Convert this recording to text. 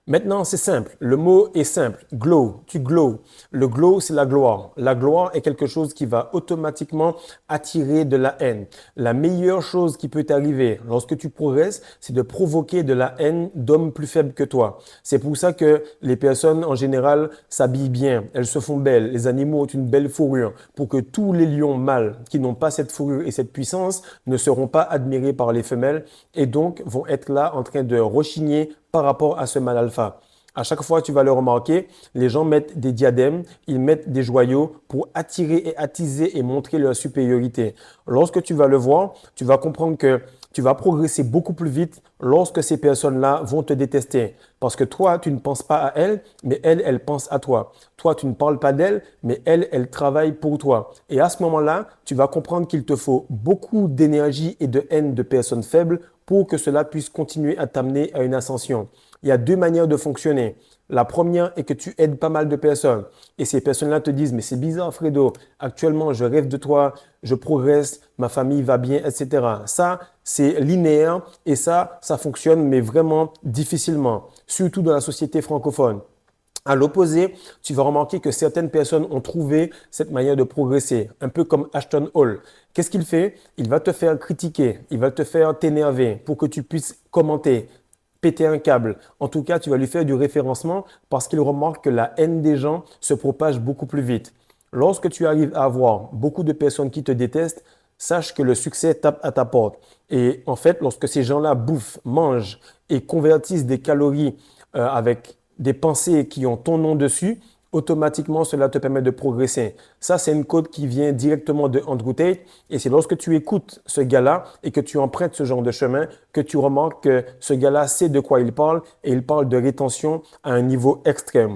Maintenant, c'est simple. Le mot est simple. Glow, tu glow. Le glow, c'est la gloire. La gloire est quelque chose qui va automatiquement attirer de la haine. La meilleure chose qui peut t'arriver lorsque tu progresses, c'est de provoquer de la haine d'hommes plus faibles que toi. C'est pour ça que les personnes, en général, s'habillent bien. Elles se font belles. Les animaux ont une belle fourrure pour que tous les lions mâles qui n'ont pas cette fourrure et cette puissance ne seront pas admirés par les femelles et donc vont être là en train de rechigner par rapport à ce mâle alpha. À chaque fois, tu vas le remarquer, les gens mettent des diadèmes, ils mettent des joyaux pour attirer et attiser et montrer leur supériorité. Lorsque tu vas le voir, tu vas comprendre que tu vas progresser beaucoup plus vite lorsque ces personnes-là vont te détester. Parce que toi, tu ne penses pas à elles, mais elles, elles pensent à toi. Toi, tu ne parles pas d'elles, mais elles, elles travaillent pour toi. Et à ce moment-là, tu vas comprendre qu'il te faut beaucoup d'énergie et de haine de personnes faibles pour que cela puisse continuer à t'amener à une ascension. Il y a deux manières de fonctionner. La première est que tu aides pas mal de personnes et ces personnes-là te disent, mais c'est bizarre, Fredo, actuellement, je rêve de toi, je progresse, ma famille va bien, etc. Ça, c'est linéaire et ça fonctionne, mais vraiment difficilement, surtout dans la société francophone. À l'opposé, tu vas remarquer que certaines personnes ont trouvé cette manière de progresser, un peu comme Ashton Hall. Qu'est-ce qu'il fait? Il va te faire critiquer, il va te faire t'énerver pour que tu puisses commenter, péter un câble. En tout cas, tu vas lui faire du référencement parce qu'il remarque que la haine des gens se propage beaucoup plus vite. Lorsque tu arrives à avoir beaucoup de personnes qui te détestent, sache que le succès tape à ta porte. Et en fait, lorsque ces gens-là bouffent, mangent et convertissent des calories avec des pensées qui ont ton nom dessus, automatiquement, cela te permet de progresser. Ça, c'est une code qui vient directement de Andrew Tate. Et c'est lorsque tu écoutes ce gars-là et que tu empruntes ce genre de chemin que tu remarques que ce gars-là sait de quoi il parle et il parle de rétention à un niveau extrême.